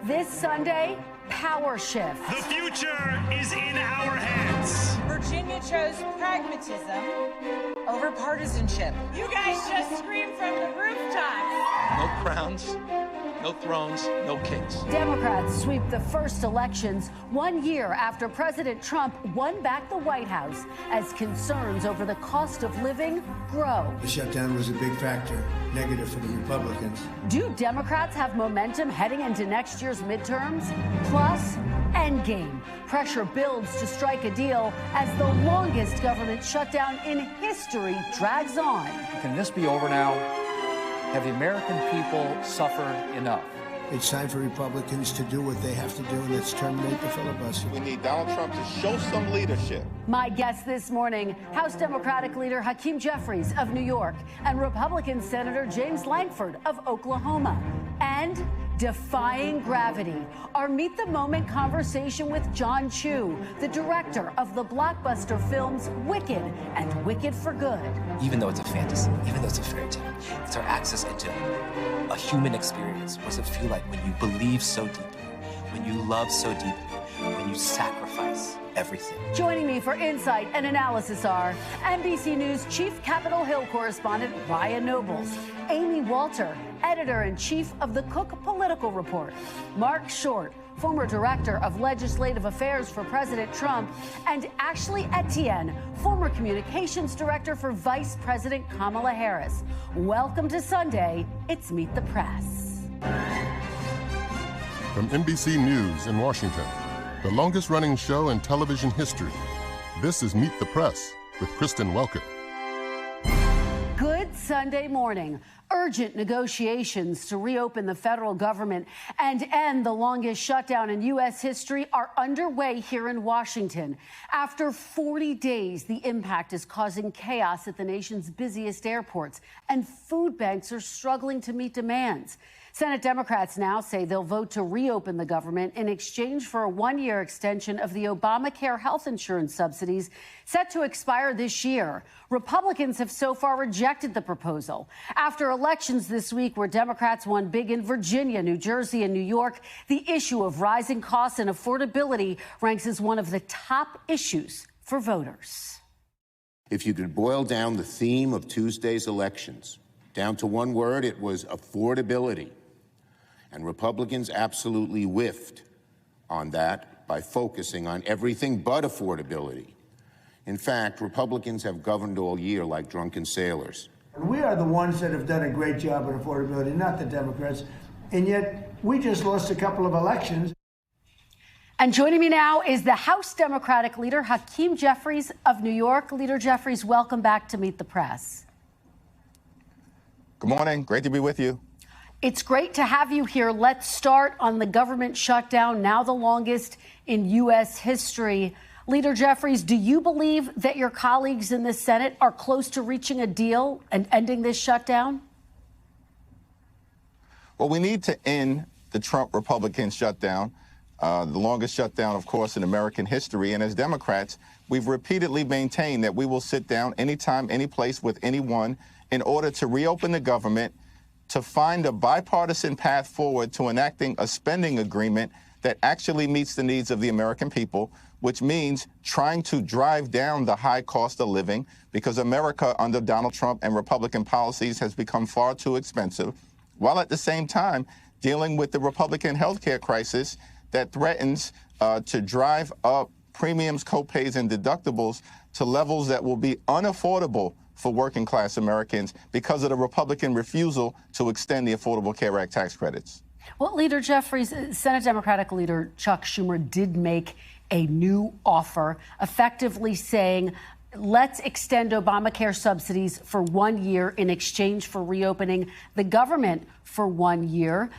This Sunday, power shift. The future is in our hands. Virginia chose pragmatism over partisanship. You guys just screamed from the rooftops. No crowns, no thrones, no kings. Democrats sweep the first elections 1 year after President Trump won back the White House as concerns over the cost of living grow. The shutdown was a big factor, negative for the Republicans. Do Democrats have momentum heading into next year's midterms? Plus, endgame. Pressure builds to strike a deal as the longest government shutdown in history drags on. Can this be over now? Have the American people suffered enough? It's time for Republicans to do what they have to do, and that's terminate the filibuster. We need Donald Trump to show some leadership. My guest this morning, House Democratic Leader Hakeem Jeffries of New York and Republican Senator James Lankford of Oklahoma. And defying gravity, our Meet the Moment conversation with Jon Chu, the director of the blockbuster films Wicked and Wicked for Good. Even though it's a fantasy, even though it's a fairy tale, it's our access into a human experience. What does it feel like when you believe so deeply, when you love so deeply, when you sacrifice everything? Joining me for insight and analysis are NBC News Chief Capitol Hill correspondent Ryan Nobles, Amy Walter, editor-in-chief of the Cook Political Report, Marc Short, former director of legislative affairs for President Trump, and Ashley Etienne, former communications director for Vice President Kamala Harris. Welcome to Sunday. It's Meet the Press. From NBC News in Washington, the longest-running show in television history, this is Meet the Press with Kristen Welker. Good Sunday morning. Urgent negotiations to reopen the federal government and end the longest shutdown in U.S. history are underway here in Washington. After 40 days, the impact is causing chaos at the nation's busiest airports, and food banks are struggling to meet demands. Senate Democrats now say they'll vote to reopen the government in exchange for a one-year extension of the Obamacare health insurance subsidies set to expire this year. Republicans have so far rejected the proposal. After elections this week where Democrats won big in Virginia, New Jersey, and New York, the issue of rising costs and affordability ranks as one of the top issues for voters. If you could boil down the theme of Tuesday's elections down to one word, it was affordability. And Republicans absolutely whiffed on that by focusing on everything but affordability. In fact, Republicans have governed all year like drunken sailors. We are the ones that have done a great job with affordability, not the Democrats. And yet, we just lost a couple of elections. And joining me now is the House Democratic Leader Hakeem Jeffries of New York. Leader Jeffries, welcome back to Meet the Press. Good morning. Great to be with you. It's great to have you here. Let's start on the government shutdown, now the longest in U.S. history. Leader Jeffries, do you believe that your colleagues in the Senate are close to reaching a deal and ending this shutdown? Well, we need to end the Trump Republican shutdown, the longest shutdown, of course, in American history. And as Democrats, we've repeatedly maintained that we will sit down anytime, any place with anyone in order to reopen the government, to find a bipartisan path forward to enacting a spending agreement that actually meets the needs of the American people, which means trying to drive down the high cost of living, because America under Donald Trump and Republican policies has become far too expensive, while at the same time dealing with the Republican health care crisis that threatens to drive up premiums, copays, and deductibles to levels that will be unaffordable for working class Americans because of the Republican refusal to extend the Affordable Care Act tax credits. Well, Leader Jeffries, Senate Democratic Leader Chuck Schumer did make a new offer, effectively saying, let's extend Obamacare subsidies for 1 year in exchange for reopening the government for 1 year.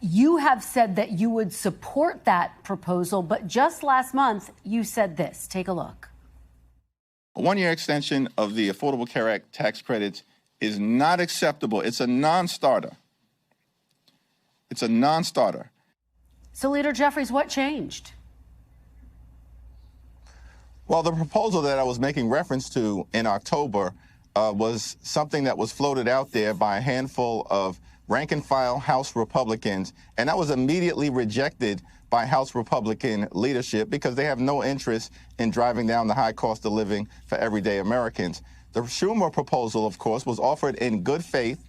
You have said that you would support that proposal, but just last month you said this. Take a look. A one-year extension of the Affordable Care Act tax credits is not acceptable. It's a non-starter. It's a non-starter. So, Leader Jeffries, what changed? Well, the proposal that I was making reference to in October was something that was floated out there by a handful of rank-and-file House Republicans, and that was immediately rejected by House Republican leadership because they have no interest in driving down the high cost of living for everyday Americans. The Schumer proposal, of course, was offered in good faith.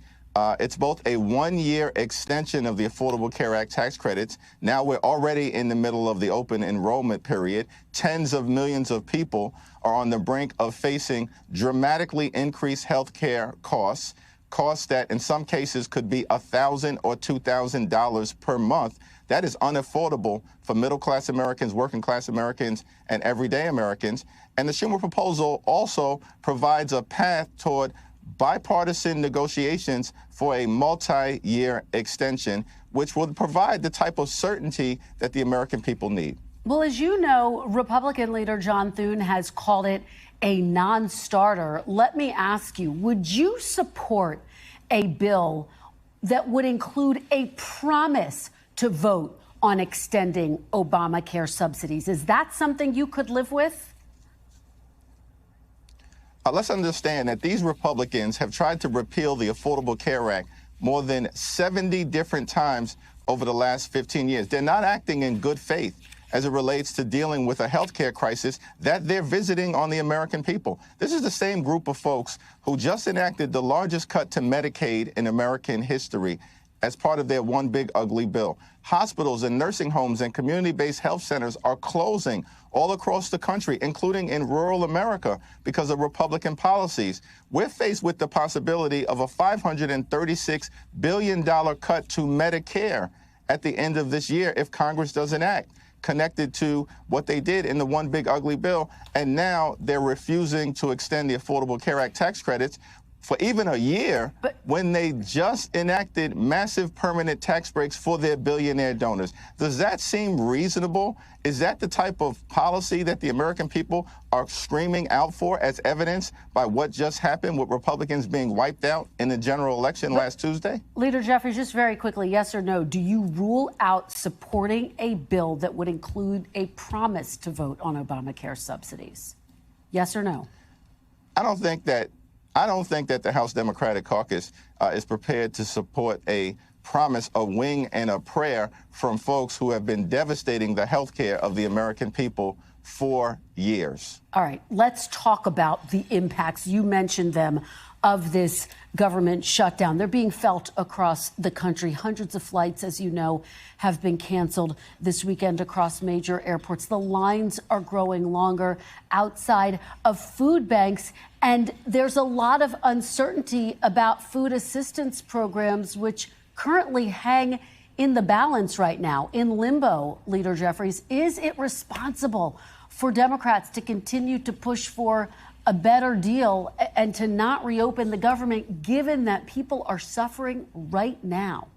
It's both a one-year extension of the Affordable Care Act tax credits. Now we're already in the middle of the open enrollment period. Tens of millions of people are on the brink of facing dramatically increased health care costs that in some cases could be $1,000 or $2,000 per month. That is unaffordable for middle-class Americans, working-class Americans, and everyday Americans. And the Schumer proposal also provides a path toward bipartisan negotiations for a multi-year extension, which would provide the type of certainty that the American people need. Well, as you know, Republican leader John Thune has called it a non-starter. Let me ask you, would you support a bill that would include a promise to vote on extending Obamacare subsidies? Is that something you could live with? Let's understand that these Republicans have tried to repeal the Affordable Care Act more than 70 different times over the last 15 years. They're not acting in good faith as it relates to dealing with a health care crisis that they're visiting on the American people. This is the same group of folks who just enacted the largest cut to Medicaid in American history as part of their one big ugly bill. Hospitals and nursing homes and community-based health centers are closing all across the country, including in rural America, because of Republican policies. We're faced with the possibility of a $536 billion cut to Medicare at the end of this year if Congress doesn't act, connected to what they did in the one big ugly bill. And now they're refusing to extend the Affordable Care Act tax credits for even a year when they just enacted massive permanent tax breaks for their billionaire donors. Does that seem reasonable? Is that the type of policy that the American people are screaming out for, as evidenced by what just happened with Republicans being wiped out in the general election last Tuesday? Leader Jeffries, just very quickly, yes or no, do you rule out supporting a bill that would include a promise to vote on Obamacare subsidies? Yes or no? I don't think that the House Democratic Caucus is prepared to support a promise, a wing, and a prayer from folks who have been devastating the health care of the American people for years. All right, let's talk about the impacts. You mentioned them of this government shutdown. They're being felt across the country. Hundreds of flights, as you know, have been canceled this weekend across major airports. The lines are growing longer outside of food banks, and there's a lot of uncertainty about food assistance programs, which currently hang in the balance right now, in limbo. Leader Jeffries, is it responsible for Democrats to continue to push for a better deal and to not reopen the government, given that people are suffering right now?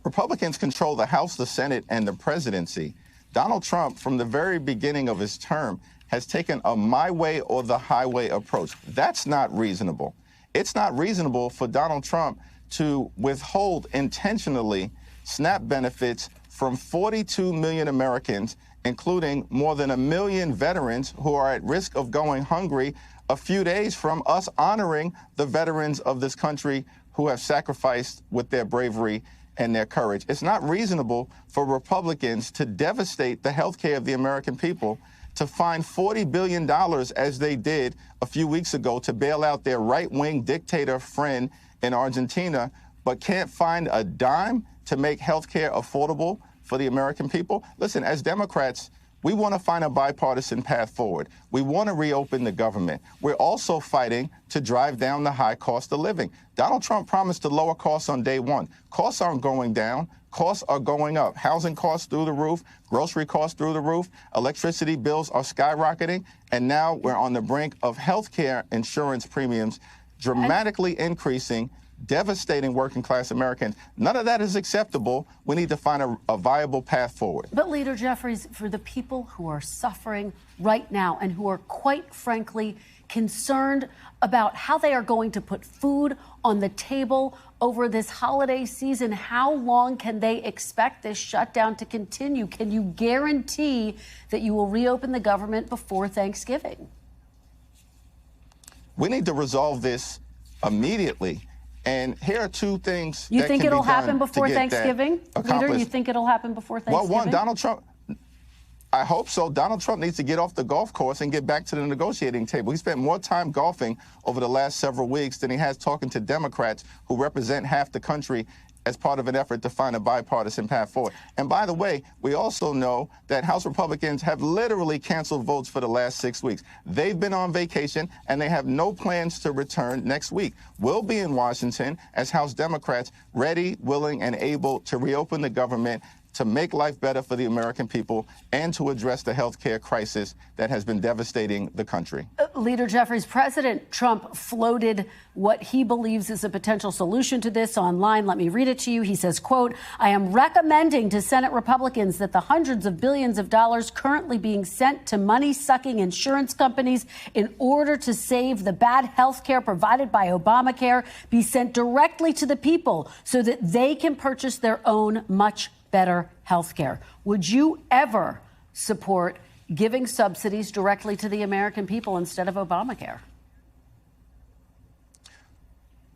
Republicans control the House, the Senate, and the presidency. Donald Trump, from the very beginning of his term, has taken a my way or the highway approach. That's not reasonable. It's not reasonable for Donald Trump to withhold intentionally SNAP benefits from 42 million Americans, including more than 1 million veterans who are at risk of going hungry a few days from us honoring the veterans of this country who have sacrificed with their bravery and their courage. It's not reasonable for Republicans to devastate the health care of the American people, to find $40 billion, as they did a few weeks ago, to bail out their right-wing dictator friend in Argentina, but can't find a dime to make health care affordable for the American people. Listen, as Democrats, we want to find a bipartisan path forward. We want to reopen the government. We're also fighting to drive down the high cost of living. Donald Trump promised to lower costs on day one. Costs aren't going down. Costs are going up. Housing costs through the roof, grocery costs through the roof, electricity bills are skyrocketing, and now we're on the brink of health care insurance premiums dramatically increasing, devastating working class Americans. None of that is acceptable. We need to find a viable path forward. But Leader Jeffries, for the people who are suffering right now and who are quite frankly concerned about how they are going to put food on the table over this holiday season, how long can they expect this shutdown to continue? Can you guarantee that you will reopen the government before Thanksgiving? We need to resolve this immediately. And here are two things you that think can it'll be done happen before to get Thanksgiving? that Leader, accomplished. you think it'll happen before Thanksgiving? Well, one, Donald Trump, I hope so. Donald Trump needs to get off the golf course and get back to the negotiating table. He spent more time golfing over the last several weeks than he has talking to Democrats who represent half the country as part of an effort to find a bipartisan path forward. And by the way, we also know that House Republicans have literally canceled votes for the last 6 weeks. They've been on vacation, and they have no plans to return next week. We'll be in Washington as House Democrats, ready, willing, and able to reopen the government, to make life better for the American people, and to address the health care crisis that has been devastating the country. Leader Jeffries, President Trump floated what he believes is a potential solution to this online. Let me read it to you. He says, quote, I am recommending to Senate Republicans that the hundreds of billions of dollars currently being sent to money-sucking insurance companies in order to save the bad health care provided by Obamacare be sent directly to the people so that they can purchase their own much better health care. Would you ever support giving subsidies directly to the American people instead of Obamacare?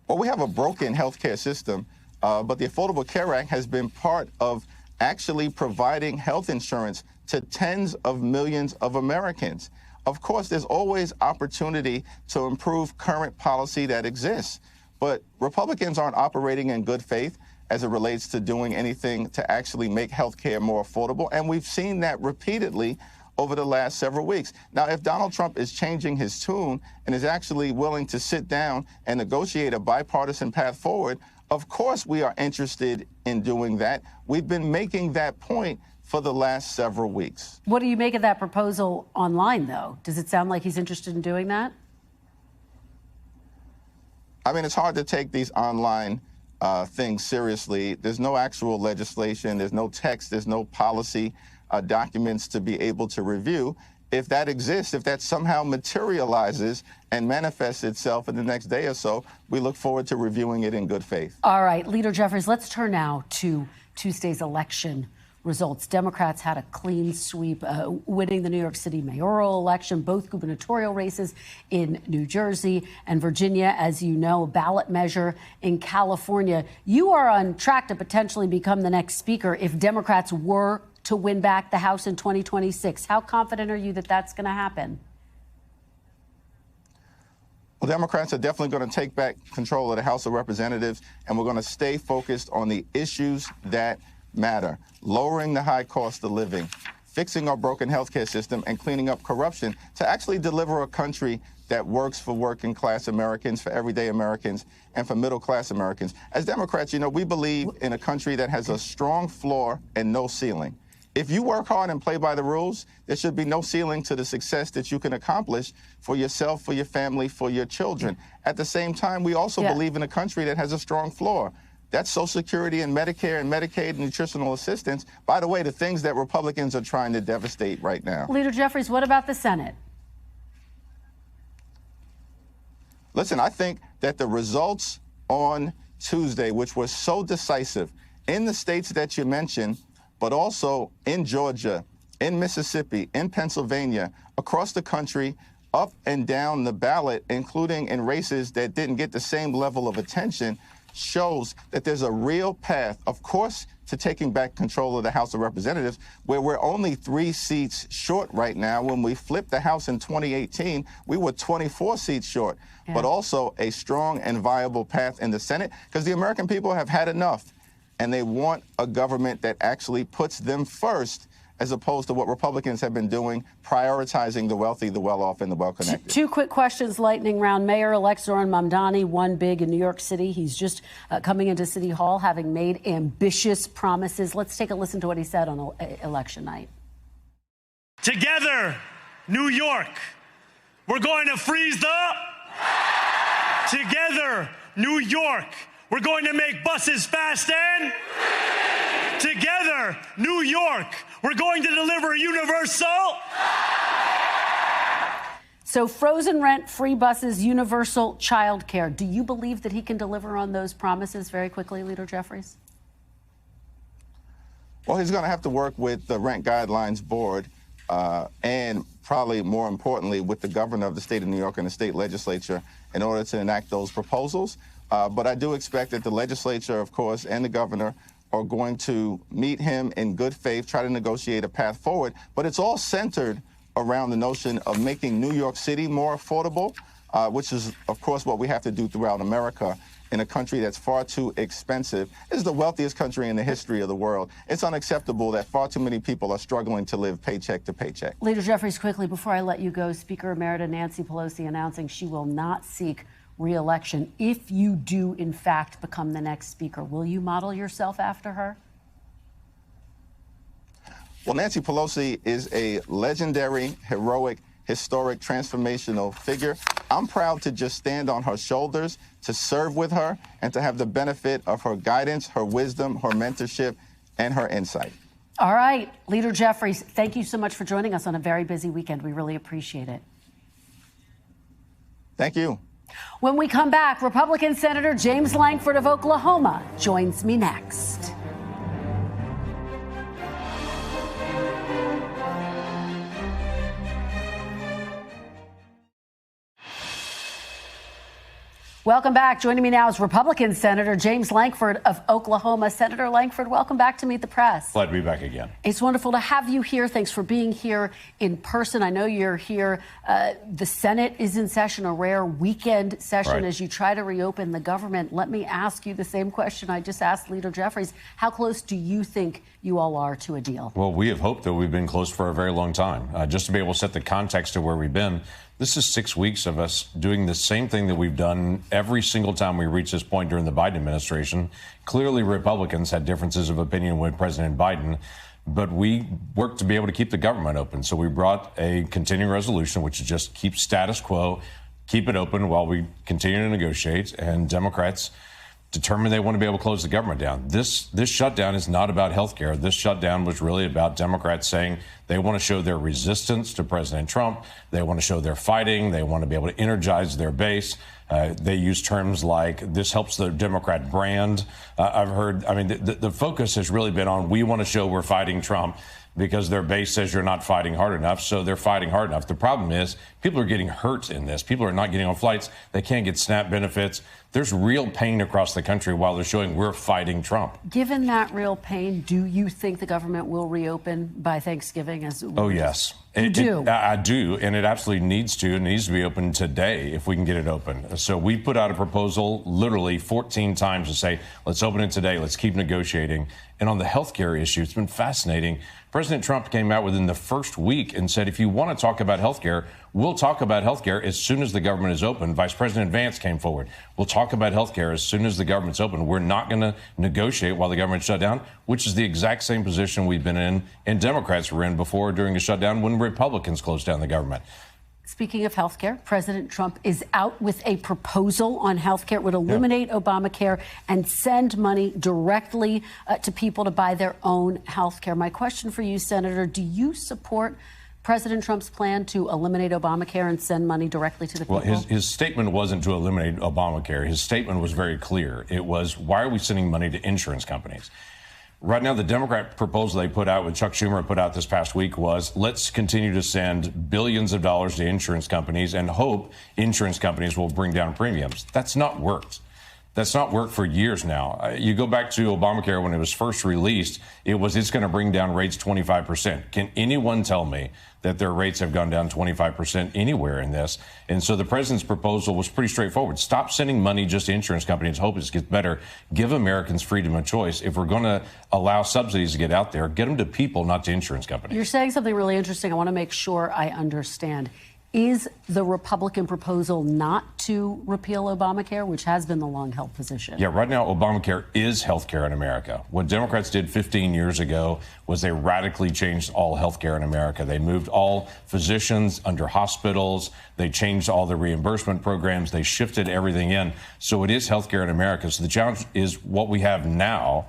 Well, we have a broken health care system, but the Affordable Care Act has been part of actually providing health insurance to tens of millions of Americans. Of course, there's always opportunity to improve current policy that exists, but Republicans aren't operating in good faith as it relates to doing anything to actually make health care more affordable. And we've seen that repeatedly over the last several weeks. Now, if Donald Trump is changing his tune and is actually willing to sit down and negotiate a bipartisan path forward, of course we are interested in doing that. We've been making that point for the last several weeks. What do you make of that proposal online, though? Does it sound like he's interested in doing that? I mean, it's hard to take these online things seriously. There's no actual legislation, there's no text, there's no policy documents to be able to review. If that exists, if that somehow materializes and manifests itself in the next day or so, we look forward to reviewing it in good faith. All right, Leader Jeffries, let's turn now to Tuesday's election results. Democrats had a clean sweep, winning the New York City mayoral election, both gubernatorial races in New Jersey and Virginia. As you know, a ballot measure in California. You are on track to potentially become the next speaker if Democrats were to win back the House in 2026. How confident are you that that's going to happen? Well, Democrats are definitely going to take back control of the House of Representatives, and we're going to stay focused on the issues that matter: lowering the high cost of living, fixing our broken healthcare system, and cleaning up corruption to actually deliver a country that works for working class Americans, for everyday Americans, and for middle class Americans. As Democrats, you know, we believe in a country that has a strong floor and no ceiling. If you work hard and play by the rules, there should be no ceiling to the success that you can accomplish for yourself, for your family, for your children. At the same time, we also believe in a country that has a strong floor. That's Social Security and Medicare and Medicaid and nutritional assistance. By the way, the things that Republicans are trying to devastate right now. Leader Jeffries, what about the Senate? Listen, I think that the results on Tuesday, which were so decisive in the states that you mentioned, but also in Georgia, in Mississippi, in Pennsylvania, across the country, up and down the ballot, including in races that didn't get the same level of attention, shows that there's a real path, of course, to taking back control of the House of Representatives, where we're only 3 seats short right now. When we flipped the House in 2018, we were 24 seats short, but also a strong and viable path in the Senate, because the American people have had enough, and they want a government that actually puts them first, as opposed to what Republicans have been doing, prioritizing the wealthy, the well-off, and the well-connected. 2 quick questions, lightning round. Mayor-elect Zoran Mamdani won big in New York City. He's just coming into City Hall, having made ambitious promises. Let's take a listen to what he said on election night. Together, New York, we're going to freeze the... Together, New York, we're going to make buses fast and... Together, New York, we're going to deliver universal... So frozen rent, free buses, universal child care. Do you believe that he can deliver on those promises very quickly, Leader Jeffries? Well, he's going to have to work with the Rent Guidelines Board and probably more importantly with the governor of the state of New York and the state legislature in order to enact those proposals. But I do expect that the legislature, of course, and the governor are going to meet him in good faith, try to negotiate a path forward. But it's all centered around the notion of making New York City more affordable, which is, of course, what we have to do throughout America in a country that's far too expensive. This is the wealthiest country in the history of the world. It's unacceptable that far too many people are struggling to live paycheck to paycheck. Leader Jeffries, quickly, before I let you go, Speaker Emerita Nancy Pelosi announcing she will not seek re-election. If you do, in fact, become the next speaker, will you model yourself after her? Well, Nancy Pelosi is a legendary, heroic, historic, transformational figure. I'm proud to just stand on her shoulders, to serve with her, and to have the benefit of her guidance, her wisdom, her mentorship, and her insight. All right, Leader Jeffries, thank you so much for joining us on a very busy weekend. We really appreciate it. Thank you. When we come back, Republican Senator James Lankford of Oklahoma joins me next. Welcome back. Joining me now is Republican Senator James Lankford of Oklahoma. Senator Lankford, welcome back to Meet the Press. Glad to be back again. It's wonderful to have you here. Thanks for being here in person. I know you're here. The Senate is in session, a rare weekend session as you try to reopen the government. Let me ask you the same question I just asked Leader Jeffries. How close do you think you all are to a deal? Well, we have hoped that we've been close for a very long time. Just to be able to set the context of where we've been, this is 6 weeks of us doing the same thing that we've done every single time we reach this point during the Biden administration. Clearly, Republicans had differences of opinion with President Biden, but we worked to be able to keep the government open. So we brought a continuing resolution, which is just keep status quo, keep it open while we continue to negotiate, and Democrats determined they want to be able to close the government down. This shutdown is not about health care. This shutdown was really about Democrats saying they want to show their resistance to President Trump. They want to show their fighting. They want to be able to energize their base. They use terms like this helps the Democrat brand. I've heard, I mean, the focus has really been on we want to show we're fighting Trump because their base says you're not fighting hard enough, so they're fighting hard enough. The problem is people are getting hurt in this. People are not getting on flights. They can't get SNAP benefits. There's real pain across the country while they're showing we're fighting Trump. Given that real pain, do you think the government will reopen by Thanksgiving? Oh, yes. I do, and it absolutely needs to. It needs to be open today if we can get it open. So we put out a proposal literally 14 times to say, let's open it today. Let's keep negotiating. And on the health care issue, it's been fascinating. President Trump came out within the first week and said, if you want to talk about health care, we'll talk about health care as soon as the government is open. Vice President Vance came forward. We'll talk about health care as soon as the government's open. We're not going to negotiate while the government's shut down, which is the exact same position we've been in and Democrats were in before during a shutdown when Republicans closed down the government. Speaking of health care, President Trump is out with a proposal on health care. It would eliminate Obamacare and send money directly to people to buy their own health care. My question for you, Senator, do you support President Trump's plan to eliminate Obamacare and send money directly to the people? Well, his statement wasn't to eliminate Obamacare. His statement was very clear. It was, why are we sending money to insurance companies? Right now, the Democrat proposal they put out, with Chuck Schumer put out this past week, was let's continue to send billions of dollars to insurance companies and hope insurance companies will bring down premiums. That's not worked. That's not worked for years now. You go back to Obamacare when it was first released, it's going to bring down rates 25%. Can anyone tell me that their rates have gone down 25% anywhere in this? And so the president's proposal was pretty straightforward. Stop sending money just to insurance companies, hope it gets better. Give Americans freedom of choice. If we're going to allow subsidies to get out there, get them to people, not to insurance companies. You're saying something really interesting. I want to make sure I understand. Is the Republican proposal not to repeal Obamacare, which has been the long-held position? Yeah, right now, Obamacare is health care in America. What Democrats did 15 years ago was they radically changed all health care in America. They moved all physicians under hospitals. They changed all the reimbursement programs. They shifted everything in. So it is health care in America. So the challenge is what we have now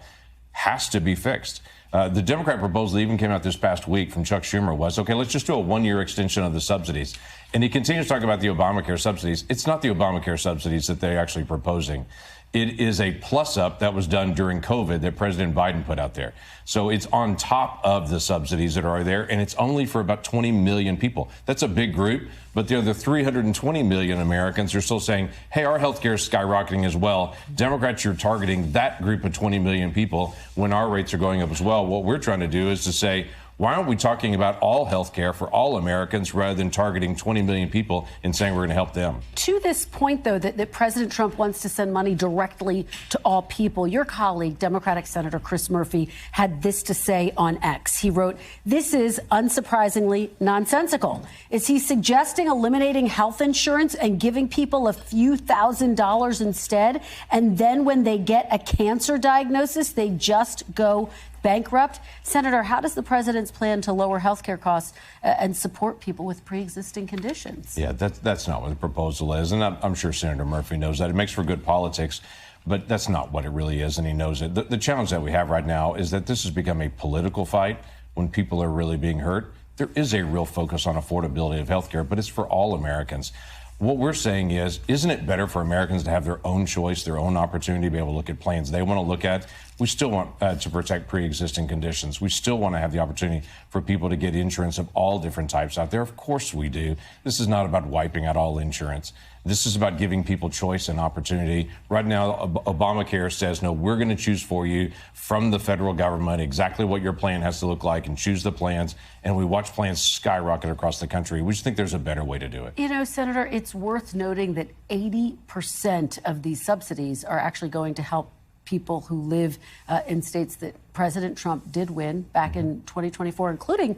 has to be fixed. The Democrat proposal that even came out this past week from Chuck Schumer was, okay, let's just do a one-year extension of the subsidies. And he continues to talk about the Obamacare subsidies. It's not the Obamacare subsidies that they're actually proposing. It is a plus-up that was done during COVID that President Biden put out there. So it's on top of the subsidies that are there, and it's only for about 20 million people. That's a big group, but the other 320 million Americans are still saying, hey, our health care is skyrocketing as well. Democrats, you're targeting that group of 20 million people when our rates are going up as well. What we're trying to do is to say, why aren't we talking about all health care for all Americans rather than targeting 20 million people and saying we're going to help them? To this point, though, that President Trump wants to send money directly to all people, your colleague, Democratic Senator Chris Murphy, had this to say on X. He wrote, "This is unsurprisingly nonsensical. Is he suggesting eliminating health insurance and giving people a few $1,000s instead? And then when they get a cancer diagnosis, they just go bankrupt?" Senator, how does the president's plan to lower health care costs and support people with pre-existing conditions? Yeah, that's not what the proposal is. And I'm sure Senator Murphy knows that. It makes for good politics, but that's not what it really is, and he knows it. The challenge that we have right now is that this has become a political fight when people are really being hurt. There is a real focus on affordability of health care, but it's for all Americans. What we're saying is, isn't it better for Americans to have their own choice, their own opportunity to be able to look at plans they want to look at? We still want to protect pre-existing conditions. We still want to have the opportunity for people to get insurance of all different types out there. Of course we do. This is not about wiping out all insurance. This is about giving people choice and opportunity. Right now, Obamacare says, no, we're going to choose for you from the federal government exactly what your plan has to look like and choose the plans. And we watch plans skyrocket across the country. We just think there's a better way to do it. You know, Senator, it's worth noting that 80% of these subsidies are actually going to help people who live in states that President Trump did win back in 2024, including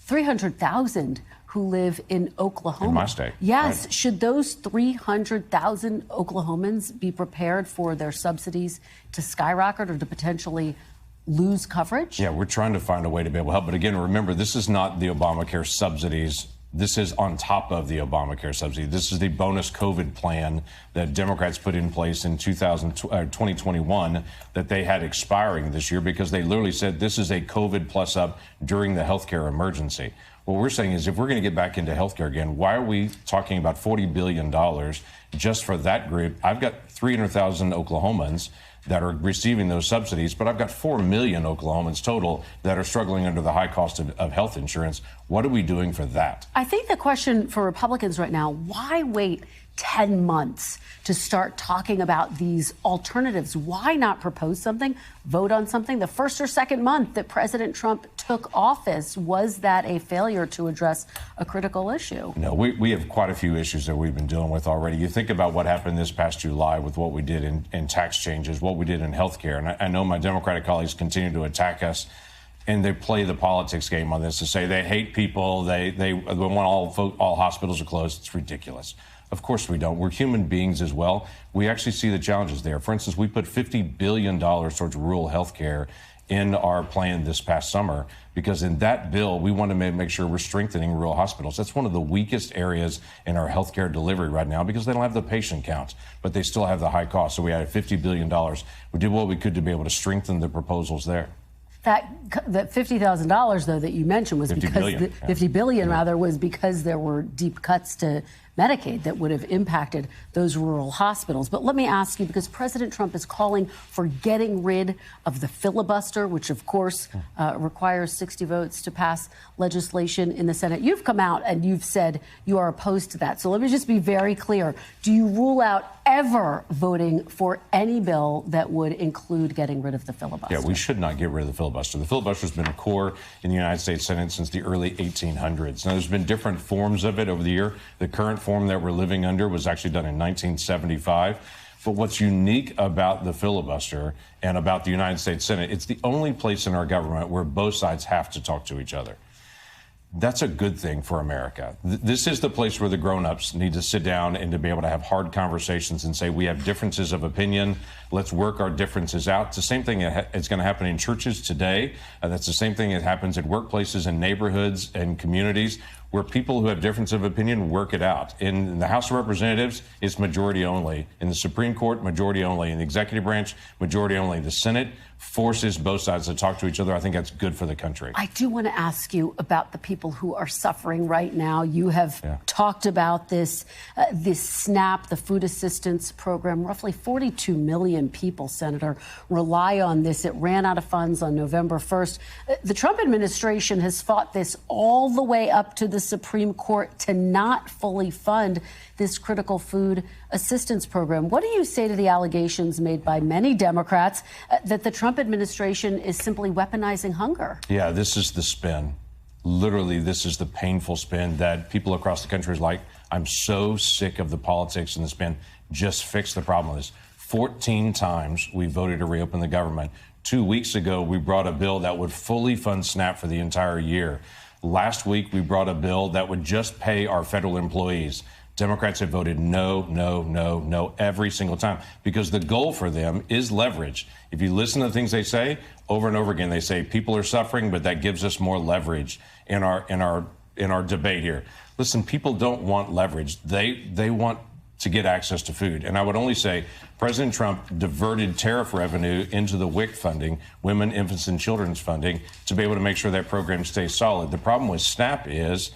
300,000 who live in Oklahoma. In my state. Yes. Right. Should those 300,000 Oklahomans be prepared for their subsidies to skyrocket or to potentially lose coverage? Yeah, we're trying to find a way to be able to help. But again, remember, this is not the Obamacare subsidies. This is on top of the Obamacare subsidy. This is the bonus COVID plan that Democrats put in place in 2021 that they had expiring this year because they literally said this is a COVID plus up during the healthcare emergency. What we're saying is if we're going to get back into healthcare again, why are we talking about $40 billion just for that group? I've got 300,000 Oklahomans that are receiving those subsidies, but I've got 4 million Oklahomans total that are struggling under the high cost of health insurance. What are we doing for that? I think the question for Republicans right now, why wait 10 months to start talking about these alternatives? Why not propose something, vote on something? The first or second month that President Trump took office, was that a failure to address a critical issue? No, we have quite a few issues that we've been dealing with already. You think about what happened this past July with what we did in tax changes, what we did in health care. And I know my Democratic colleagues continue to attack us, and they play the politics game on this to say they hate people, they want all hospitals are closed. It's ridiculous. Of course we don't. We're human beings as well. We actually see the challenges there. For instance, we put $50 billion towards rural health care in our plan this past summer because in that bill, we want to make sure we're strengthening rural hospitals. That's one of the weakest areas in our health care delivery right now because they don't have the patient count, but they still have the high cost. So we added $50 billion. We did what we could to be able to strengthen the proposals there. That $50,000, though, that you mentioned was because $50 billion rather was because there were deep cuts to Medicaid that would have impacted those rural hospitals. But let me ask you, because President Trump is calling for getting rid of the filibuster, which, of course, requires 60 votes to pass legislation in the Senate. You've come out and you've said you are opposed to that. So let me just be very clear. Do you rule out ever voting for any bill that would include getting rid of the filibuster? Yeah, we should not get rid of the filibuster. The filibuster has been a core in the United States Senate since the early 1800s. Now, there's been different forms of it over the year. The current form that we're living under was actually done in 1975. But what's unique about the filibuster and about the United States Senate, it's the only place in our government where both sides have to talk to each other. That's a good thing for America. This is the place where the grown-ups need to sit down and to be able to have hard conversations and say, we have differences of opinion. Let's work our differences out. It's the same thing that's going to happen in churches today. That's the same thing that happens at workplaces and neighborhoods and communities. where people who have difference of opinion work it out. In the House of Representatives, it's majority only. In the Supreme Court, majority only. In the executive branch, majority only. The Senate forces both sides to talk to each other. I think that's good for the country. I do want to ask you about the people who are suffering right now. You have talked about this SNAP, the food assistance program. Roughly 42 million people, Senator, rely on this. It ran out of funds on November 1st. The Trump administration has fought this all the way up to the Supreme Court to not fully fund this critical food assistance program. What do you say to the allegations made by many Democrats that the Trump administration is simply weaponizing hunger? Yeah, this is the spin. Literally, this is the painful spin that people across the country is like, I'm so sick of the politics and the spin. Just fix the problem with this. 14 times we voted to reopen the government. 2 weeks ago, we brought a bill that would fully fund SNAP for the entire year. Last week, we brought a bill that would just pay our federal employees. Democrats have voted no, no, no, no every single time because the goal for them is leverage. If you listen to the things they say over and over again, they say people are suffering, but that gives us more leverage in our debate here. Listen, people don't want leverage. They want to get access to food. And I would only say President Trump diverted tariff revenue into the WIC funding, Women, Infants, and Children's funding, to be able to make sure that program stays solid. The problem with SNAP is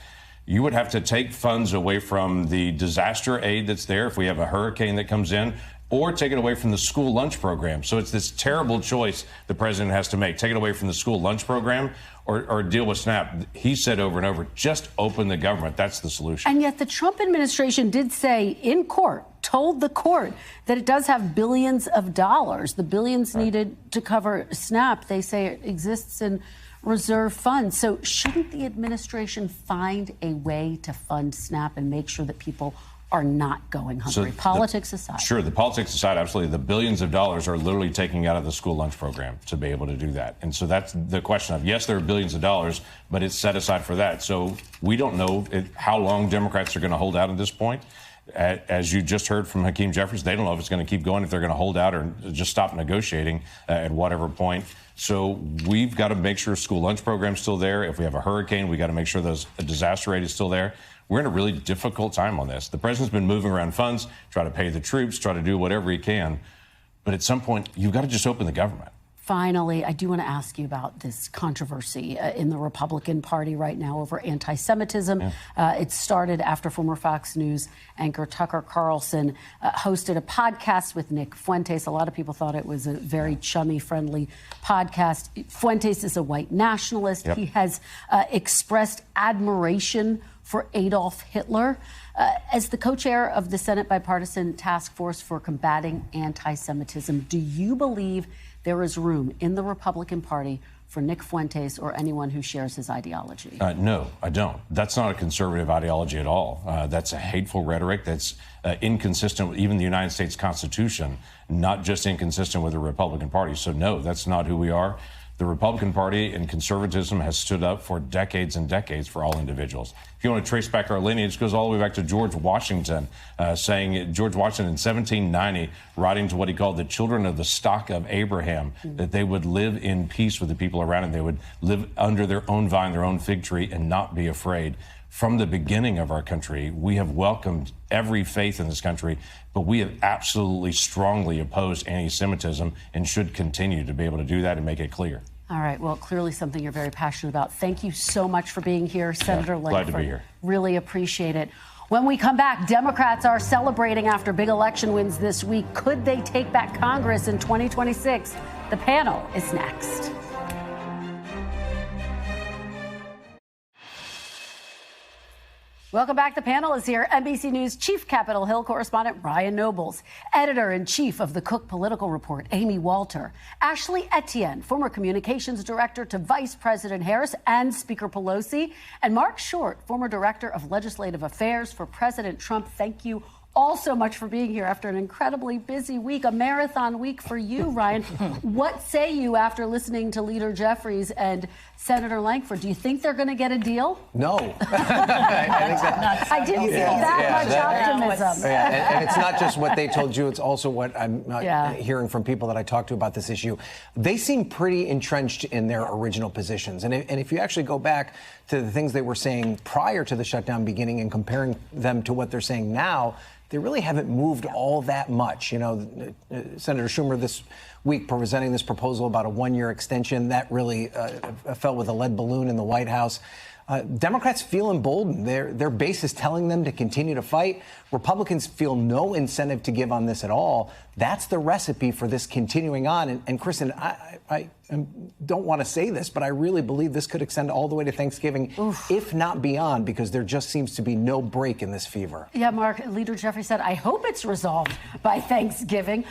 you would have to take funds away from the disaster aid that's there if we have a hurricane that comes in, or take it away from the school lunch program. So it's this terrible choice the president has to make. Take it away from the school lunch program or deal with SNAP. He said over and over, just open the government. That's the solution. And yet the Trump administration did say in court, told the court that it does have billions of dollars. The billions needed to cover SNAP, they say it exists in reserve funds. So shouldn't the administration find a way to fund SNAP and make sure that people are not going hungry? So politics aside. Sure, the politics aside, absolutely. The billions of dollars are literally taking out of the school lunch program to be able to do that. And so that's the question of, yes, there are billions of dollars, but it's set aside for that. So we don't know how long Democrats are going to hold out at this point. As you just heard from Hakeem Jeffries, they don't know if it's going to keep going, if they're going to hold out or just stop negotiating at whatever point. So we've got to make sure school lunch program's still there. If we have a hurricane, we got to make sure the disaster aid is still there. We're in a really difficult time on this. The president's been moving around funds, try to pay the troops, try to do whatever he can. But at some point, you've got to just open the government. Finally, I do want to ask you about this controversy in the Republican Party right now over anti-Semitism. It started after former Fox News anchor Tucker Carlson hosted a podcast with Nick Fuentes. A lot of people thought it was a very chummy, friendly podcast. Fuentes is a white nationalist. He has expressed admiration for Adolf Hitler. As the co-chair of the Senate Bipartisan Task Force for Combating Anti-Semitism, do you believe there is room in the Republican Party for Nick Fuentes or anyone who shares his ideology? No, I don't. That's not a conservative ideology at all. That's a hateful rhetoric that's inconsistent with even the United States Constitution, not just inconsistent with the Republican Party. So no, that's not who we are. The Republican Party and conservatism has stood up for decades and decades for all individuals. If you want to trace back our lineage, it goes all the way back to George Washington, George Washington in 1790, writing to what he called the children of the stock of Abraham, that they would live in peace with the people around them. They would live under their own vine, their own fig tree, and not be afraid. From the beginning of our country, we have welcomed every faith in this country, but we have absolutely strongly opposed anti-Semitism and should continue to be able to do that and make it clear. All right. Well, clearly something you're very passionate about. Thank you so much for being here, Senator Lankford. Glad to be here. Really appreciate it. When we come back, Democrats are celebrating after big election wins this week. Could they take back Congress in 2026? The panel is next. Welcome back. The panel is here. NBC News Chief Capitol Hill correspondent Ryan Nobles, Editor-in-Chief of the Cook Political Report, Amy Walter, Ashley Etienne, former Communications Director to Vice President Harris and Speaker Pelosi, and Marc Short, former Director of Legislative Affairs for President Trump. Thank you all so much for being here after an incredibly busy week, a marathon week for you, Ryan. What say you after listening to Leader Jeffries and Senator Lankford? Do you think they're going to get a deal? No. I didn't see that much optimism. And it's not just what they told you, it's also what I'm hearing from people that I talked to about this issue. They seem pretty entrenched in their original positions. And if you actually go back to the things they were saying prior to the shutdown beginning and comparing them to what they're saying now, they really haven't moved all that much. You know, Senator Schumer this week presenting this proposal about a one-year extension, that really fell with a lead balloon in the White House. Democrats feel emboldened. Their base is telling them to continue to fight. Republicans feel no incentive to give on this at all. That's the recipe for this continuing on. And Kristen, I don't want to say this, but I really believe this could extend all the way to Thanksgiving, if not beyond, because there just seems to be no break in this fever. Yeah, Marc, Leader Jeffries said, I hope it's resolved by Thanksgiving.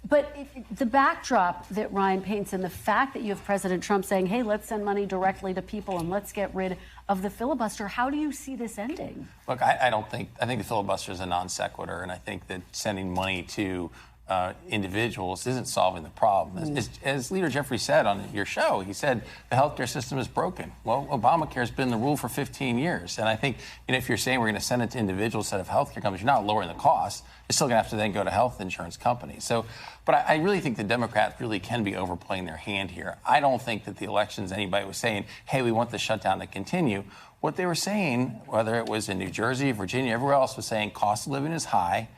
But the backdrop that Ryan paints and the fact that you have President Trump saying, hey, let's send money directly to people and let's get rid of the filibuster, how do you see this ending? Look, I think the filibuster is a non sequitur, and I think that sending money to individuals isn't solving the problem. As Leader Jeffrey said on your show, he said the healthcare system is broken. Well, Obamacare has been the rule for 15 years. And I think if you're saying we're going to send it to individuals instead of healthcare companies, you're not lowering the cost. You're still going to have to then go to health insurance companies. So, but I really think the Democrats really can be overplaying their hand here. I don't think that the elections, anybody was saying, hey, we want the shutdown to continue. What they were saying, whether it was in New Jersey, Virginia, everywhere else, was saying cost of living is high.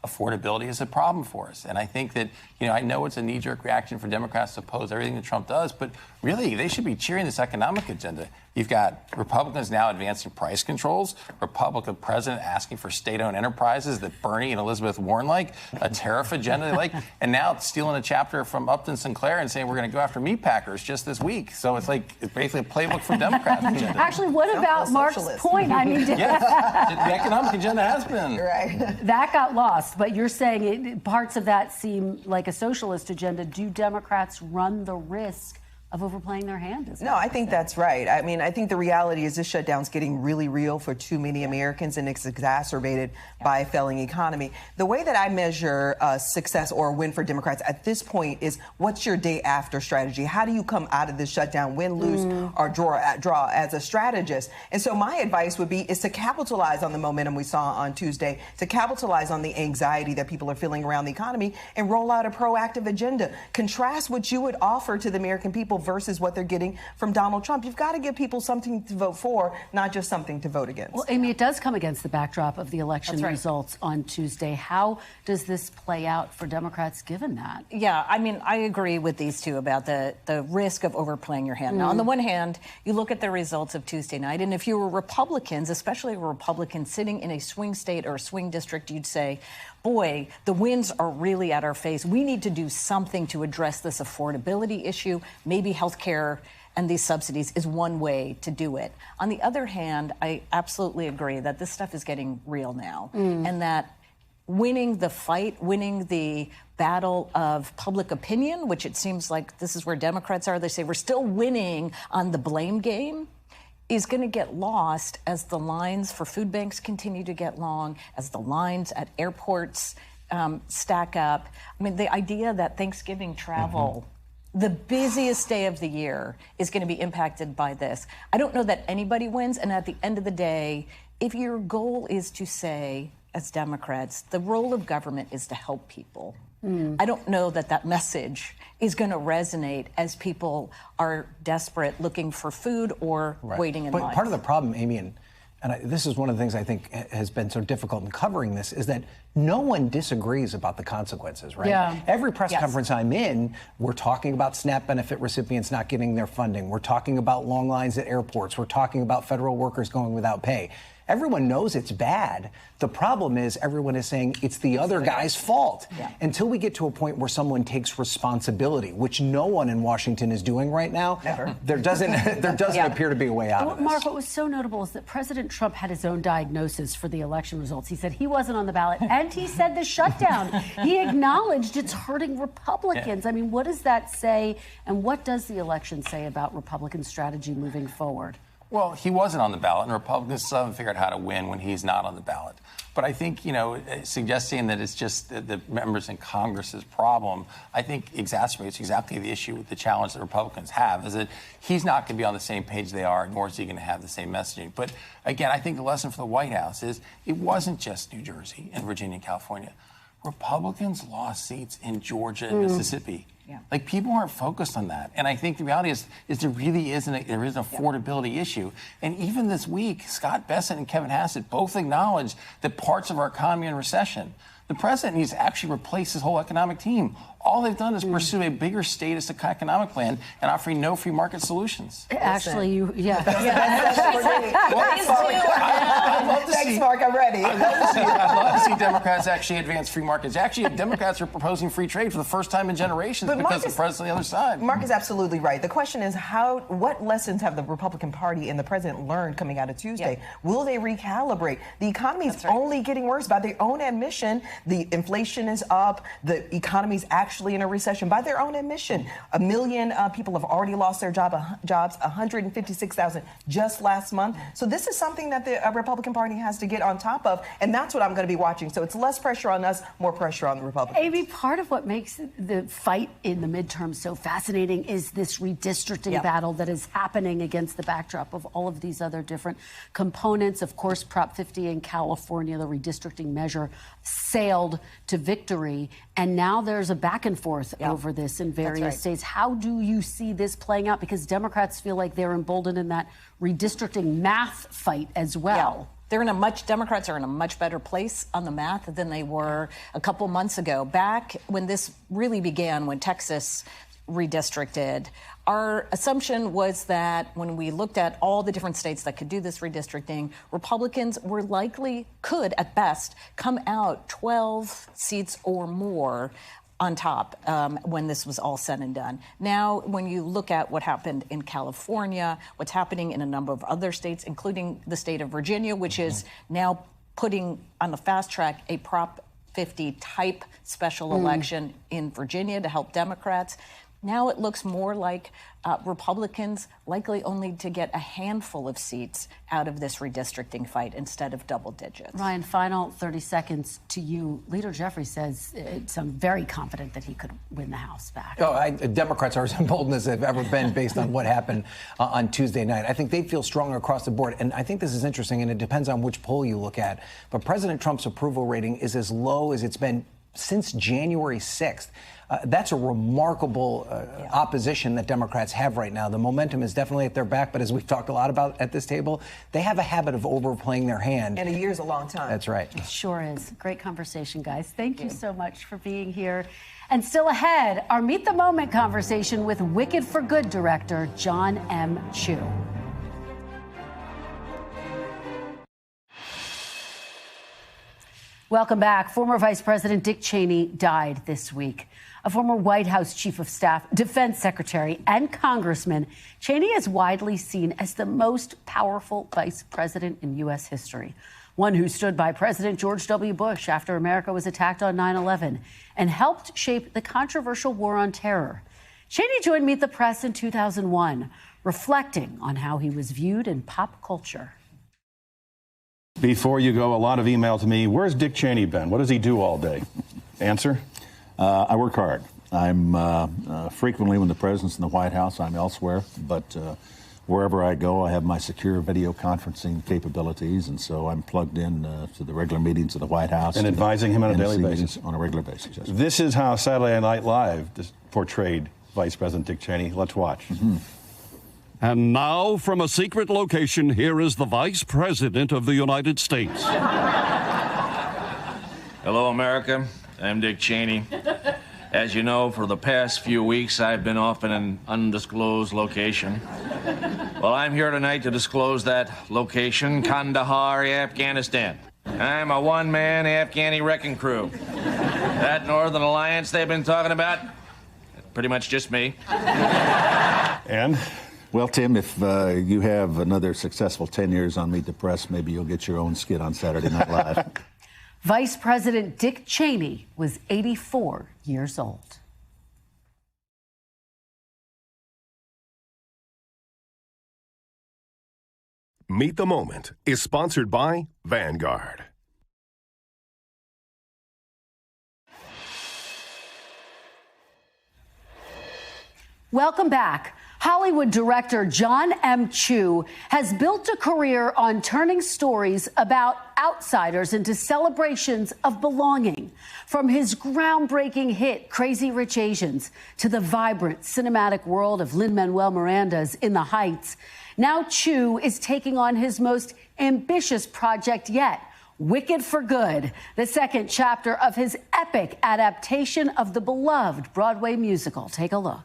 Affordability is a problem for us. And I think that, I know it's a knee-jerk reaction for Democrats to oppose everything that Trump does, but really, they should be cheering this economic agenda. You've got Republicans now advancing price controls, Republican president asking for state-owned enterprises that Bernie and Elizabeth Warren like, a tariff agenda they like, and now stealing a chapter from Upton Sinclair and saying we're going to go after meat packers just this week. So it's basically a playbook from Democrats. Actually, what about Marc's point? I mean, yes, the economic agenda has been. Right. That got lost, but you're saying parts of that seem like a socialist agenda. Do Democrats run the risk of overplaying their hand? No, I think that's right. I mean, I think the reality is this shutdown's getting really real for too many Americans, and it's exacerbated by a failing economy. The way that I measure success or a win for Democrats at this point is, what's your day after strategy? How do you come out of this shutdown, win, lose, or draw as a strategist? And so my advice would be is to capitalize on the momentum we saw on Tuesday, to capitalize on the anxiety that people are feeling around the economy, and roll out a proactive agenda. Contrast what you would offer to the American people versus what they're getting from Donald Trump. You've got to give people something to vote for, not just something to vote against. Well, Amy, it does come against the backdrop of the election results on Tuesday. How does this play out for Democrats given that? Yeah, I mean, I agree with these two about the risk of overplaying your hand. Now, on the one hand, you look at the results of Tuesday night, and if you were Republicans, especially a Republican sitting in a swing state or a swing district, you'd say, boy, the winds are really at our face. We need to do something to address this affordability issue. Maybe health care and these subsidies is one way to do it. On the other hand, I absolutely agree that this stuff is getting real now, and that winning the fight, winning the battle of public opinion, which it seems like this is where Democrats are. They say we're still winning on the blame game, is going to get lost as the lines for food banks continue to get long, as the lines at airports stack up. I mean, the idea that Thanksgiving travel, the busiest day of the year, is going to be impacted by this. I don't know that anybody wins. And at the end of the day, if your goal is to say, as Democrats, the role of government is to help people, I don't know that message is going to resonate as people are desperate, looking for food or waiting in line. But part of the problem, Amy, and this is one of the things I think has been so difficult in covering this, is that no one disagrees about the consequences, right? Yeah. Every press conference I'm in, we're talking about SNAP benefit recipients not getting their funding. We're talking about long lines at airports. We're talking about federal workers going without pay. Everyone knows it's bad. The problem is everyone is saying it's the other guy's fault. Until we get to a point where someone takes responsibility, which no one in Washington is doing right now, there doesn't appear to be a way out of this. Marc, what was so notable is that President Trump had his own diagnosis for the election results. He said he wasn't on the ballot, and he said the shutdown. He acknowledged it's hurting Republicans. I mean, what does that say, and what does the election say about Republican strategy moving forward? Well, he wasn't on the ballot, and Republicans still haven't figured out how to win when he's not on the ballot. But I think, suggesting that it's just the members in Congress's problem, I think exacerbates exactly the issue with the challenge that Republicans have, is that he's not going to be on the same page they are, nor is he going to have the same messaging. But again, I think the lesson for the White House is it wasn't just New Jersey and Virginia and California. Republicans lost seats in Georgia and Mississippi. Yeah. Like, people aren't focused on that. And I think the reality is there really is an affordability issue. And even this week, Scott Bessent and Kevin Hassett both acknowledged that parts of our economy are in recession. The president needs to actually replace his whole economic team. All they've done is pursue a bigger statist economic plan and offering no free market solutions. Actually, Thanks, Marc, I'm ready. I'd love to see Democrats actually advance free markets. Actually, Democrats are proposing free trade for the first time in generations because the president's on the other side. Marc is absolutely right. The question is, what lessons have the Republican Party and the president learned coming out of Tuesday? Yeah. Will they recalibrate? The economy is only getting worse. By their own admission, the inflation is up. The economy is actually in a recession. By their own admission, 1 million people have already lost their jobs, 156,000 just last month. So this is something that the Republican Party has to get on top of, and that's what I'm going to be watching. So it's less pressure on us, more pressure on the Republicans. Amy, part of what makes the fight in the midterms so fascinating is this redistricting battle that is happening against the backdrop of all of these other different components. Of course, Prop 50 in California, the redistricting measure, sailed to victory, and now there's a back and forth over this in various states. How do you see this playing out? Because Democrats feel like they're emboldened in that redistricting math fight as well. Democrats are in a much better place on the math than they were a couple months ago. Back when this really began, when Texas redistricted, our assumption was that when we looked at all the different states that could do this redistricting, Republicans could at best come out 12 seats or more on top when this was all said and done. Now, when you look at what happened in California, what's happening in a number of other states, including the state of Virginia, which is now putting on the fast track a Prop 50 type special election in Virginia to help Democrats. Now it looks more like Republicans likely only to get a handful of seats out of this redistricting fight instead of double digits. Ryan, final 30 seconds to you. Leader Jeffries says I'm very confident that he could win the House back. Democrats are as emboldened as they've ever been based on what happened on Tuesday night. I think they feel stronger across the board. And I think this is interesting, and it depends on which poll you look at. But President Trump's approval rating is as low as it's been since January 6th. That's a remarkable opposition that Democrats have right now. The momentum is definitely at their back, but as we've talked a lot about at this table, they have a habit of overplaying their hand. And a year's a long time. That's right. It sure is. Great conversation, guys. Thank you so much for being here. And still ahead, our Meet the Moment conversation with Wicked for Good director Jon M. Chu. Welcome back. Former Vice President Dick Cheney died this week. A former White House chief of staff, defense secretary, and congressman, Cheney is widely seen as the most powerful vice president in U.S. history. One who stood by President George W. Bush after America was attacked on 9/11 and helped shape the controversial war on terror. Cheney joined Meet the Press in 2001, reflecting on how he was viewed in pop culture. Before you go, a lot of email to me. Where's Dick Cheney been? What does he do all day? Answer? I work hard. I'm frequently, when the president's in the White House, I'm elsewhere. But wherever I go, I have my secure video conferencing capabilities. And so I'm plugged in to the regular meetings of the White House. And advising him on a daily basis? On a regular basis, yes. This is how Saturday Night Live portrayed Vice President Dick Cheney. Let's watch. Mm-hmm. And now, from a secret location, here is the Vice President of the United States. Hello, America. I'm Dick Cheney. As you know, for the past few weeks, I've been off in an undisclosed location. Well, I'm here tonight to disclose that location, Kandahar, Afghanistan. I'm a one-man Afghani wrecking crew. That Northern Alliance they've been talking about, pretty much just me. And? Well, Tim, if you have another successful 10 years on Meet the Press, maybe you'll get your own skit on Saturday Night Live. Vice President Dick Cheney was 84 years old. Meet the Moment is sponsored by Vanguard. Welcome back. Hollywood director Jon M. has built a career on turning stories about outsiders into celebrations of belonging. From his groundbreaking hit Crazy Rich Asians to the vibrant cinematic world of Lin-Manuel Miranda's In the Heights, now Chu is taking on his most ambitious project yet, Wicked for Good, the second chapter of his epic adaptation of the beloved Broadway musical. Take a look.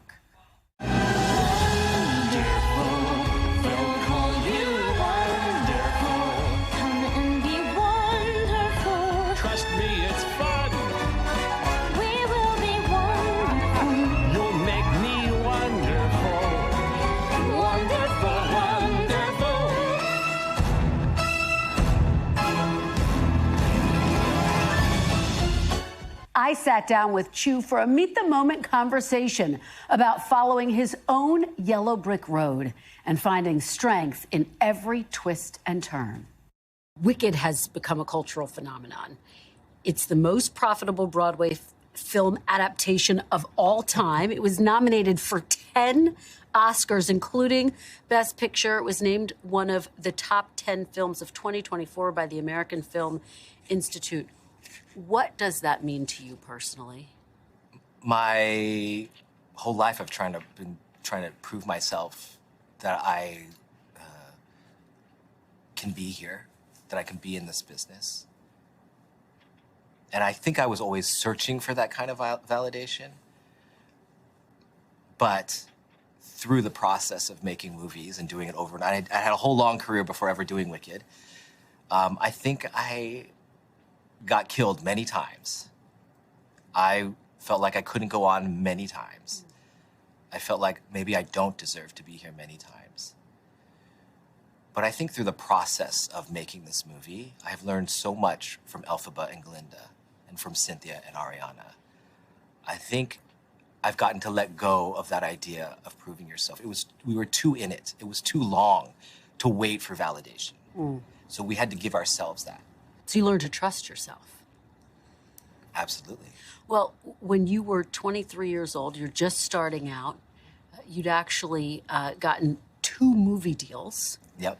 I sat down with Chu for a Meet the Moment conversation about following his own yellow brick road and finding strength in every twist and turn. Wicked has become a cultural phenomenon. It's the most profitable Broadway film adaptation of all time. It was nominated for 10 Oscars, including Best Picture. It was named one of the top 10 films of 2024 by the American Film Institute. What does that mean to you personally? My whole life I've been trying to prove myself that I can be here, that I can be in this business. And I think I was always searching for that kind of validation. But through the process of making movies and doing it over and I had a whole long career before ever doing Wicked. I think I got killed many times. I felt like I couldn't go on many times. I felt like maybe I don't deserve to be here many times. But I think through the process of making this movie, I've learned so much from Elphaba and Glinda and from Cynthia and Ariana. I think I've gotten to let go of that idea of proving yourself. We were too in it. It was too long to wait for validation. So we had to give ourselves that. So you learned to trust yourself. Absolutely. Well, when you were 23 years old, you're just starting out, you'd actually gotten 2 movie deals. Yep.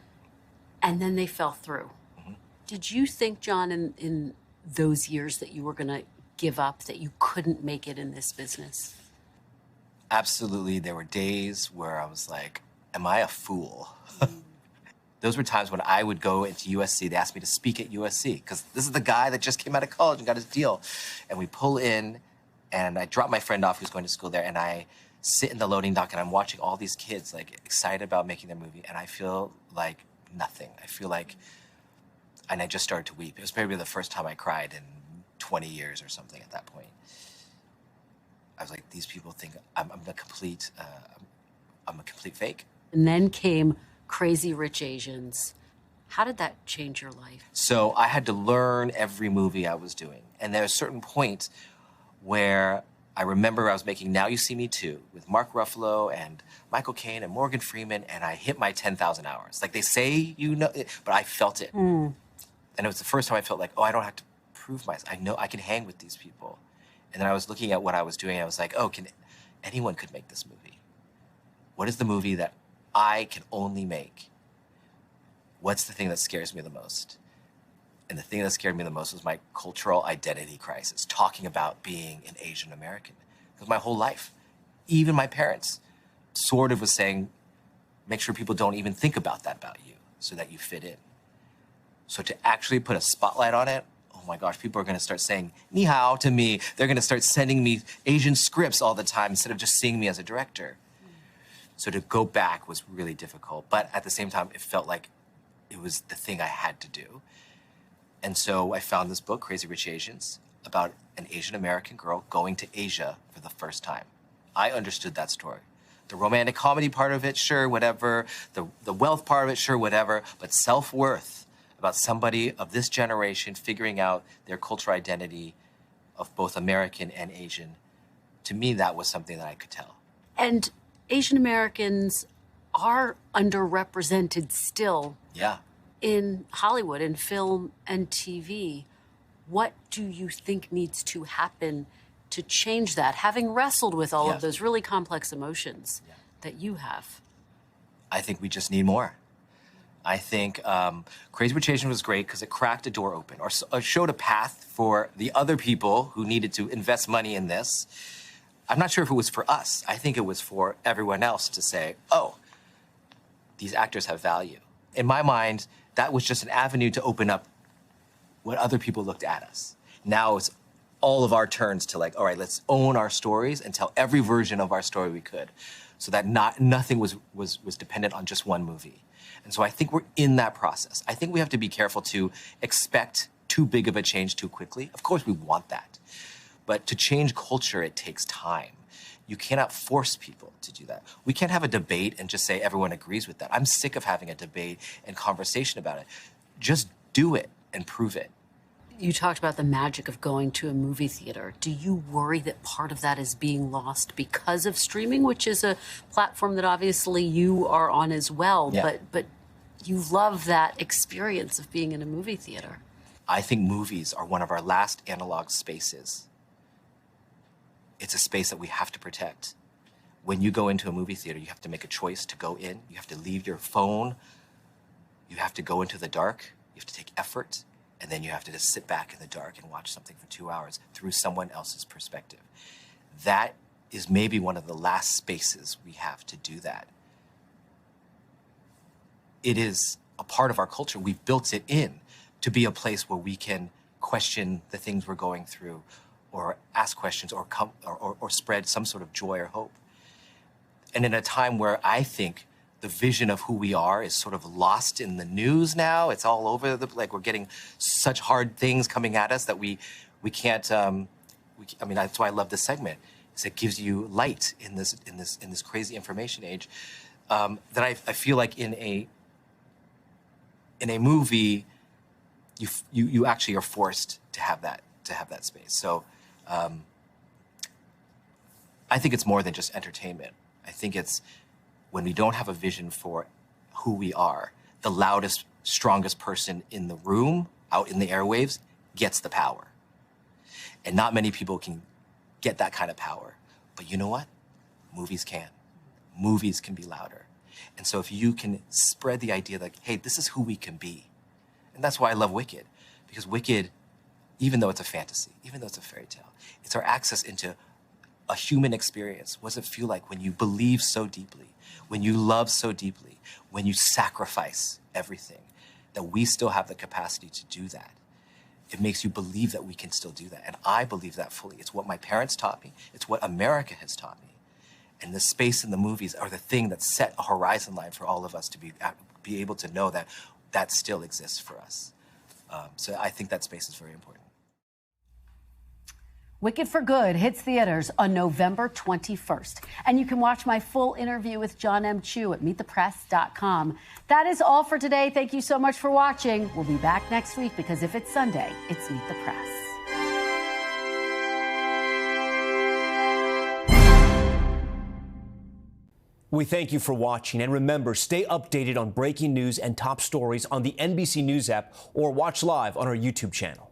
And then they fell through. Did you think, Jon, in those years that you were going to give up, that you couldn't make it in this business? Absolutely. There were days where I was like, am I a fool? Those were times when I would go into USC. They asked me to speak at USC because this is the guy that just came out of college and got his deal. And we pull in, and I drop my friend off who's going to school there, and I sit in the loading dock, and I'm watching all these kids like excited about making their movie, and I feel like nothing. I feel like, and I just started to weep. It was maybe the first time I cried in 20 years or something at that point. I was like, these people think I'm a complete fake. And then came Crazy Rich Asians. How did that change your life? So I had to learn every movie I was doing. And there was a certain point where I remember I was making Now You See Me Too with Marc Ruffalo and Michael Caine and Morgan Freeman, and I hit my 10,000 hours. Like they say, you know, but I felt it. And it was the first time I felt like, oh, I don't have to prove myself. I know I can hang with these people. And then I was looking at what I was doing, and I was like, oh, anyone could make this movie. What is the movie that I can only make? What's the thing that scares me the most? And the thing that scared me the most was my cultural identity crisis, talking about being an Asian American. Because my whole life, even my parents, sort of was saying, make sure people don't even think about that about you so that you fit in. So to actually put a spotlight on it, oh my gosh, people are going to start saying ni hao to me. They're going to start sending me Asian scripts all the time instead of just seeing me as a director. So to go back was really difficult. But at the same time, it felt like it was the thing I had to do. And so I found this book, Crazy Rich Asians, about an Asian American girl going to Asia for the first time. I understood that story. The romantic comedy part of it, sure, whatever. The wealth part of it, sure, whatever. But self-worth, about somebody of this generation figuring out their cultural identity of both American and Asian, to me, that was something that I could tell. And Asian Americans are underrepresented still Yeah. in Hollywood, in film and TV. What do you think needs to happen to change that, having wrestled with all of those really complex emotions that you have? I think we just need more. I think Crazy Rich Asians was great because it cracked a door open or showed a path for the other people who needed to invest money in this. I'm not sure if it was for us. I think it was for everyone else to say, oh, these actors have value. In my mind, that was just an avenue to open up what other people looked at us. Now it's all of our turns to like, all right, let's own our stories and tell every version of our story we could, so that nothing was dependent on just one movie. And so I think we're in that process. I think we have to be careful to expect too big of a change too quickly. Of course, we want that. But to change culture, it takes time. You cannot force people to do that. We can't have a debate and just say everyone agrees with that. I'm sick of having a debate and conversation about it. Just do it and prove it. You talked about the magic of going to a movie theater. Do you worry that part of that is being lost because of streaming, which is a platform that obviously you are on as well, but you love that experience of being in a movie theater? I think movies are one of our last analog spaces. It's a space that we have to protect. When you go into a movie theater, you have to make a choice to go in. You have to leave your phone. You have to go into the dark. You have to take effort. And then you have to just sit back in the dark and watch something for 2 hours through someone else's perspective. That is maybe one of the last spaces we have to do that. It is a part of our culture. We've built it in to be a place where we can question the things we're going through, or ask questions, or spread some sort of joy or hope. And in a time where I think the vision of who we are is sort of lost in the news now, it's all over like we're getting such hard things coming at us that we can't. I mean, that's why I love this segment. Is it gives you light in this crazy information age. That I feel like in a movie, you actually are forced to have that space. So. I think it's more than just entertainment. I think it's when we don't have a vision for who we are, the loudest, strongest person in the room, out in the airwaves, gets the power. And not many people can get that kind of power. But you know what? Movies can. Movies can be louder. And so if you can spread the idea that, hey, this is who we can be. And that's why I love Wicked. Because Wicked, even though it's a fantasy, even though it's a fairy tale, it's our access into a human experience. What does it feel like when you believe so deeply, when you love so deeply, when you sacrifice everything, that we still have the capacity to do that? It makes you believe that we can still do that. And I believe that fully. It's what my parents taught me. It's what America has taught me. And the space in the movies are the thing that set a horizon line for all of us to be able to know that that still exists for us. So I think that space is very important. Wicked for Good hits theaters on November 21st. And you can watch my full interview with Jon M. at meetthepress.com. That is all for today. Thank you so much for watching. We'll be back next week because if it's Sunday, it's Meet the Press. We thank you for watching, and remember, stay updated on breaking news and top stories on the NBC News app or watch live on our YouTube channel.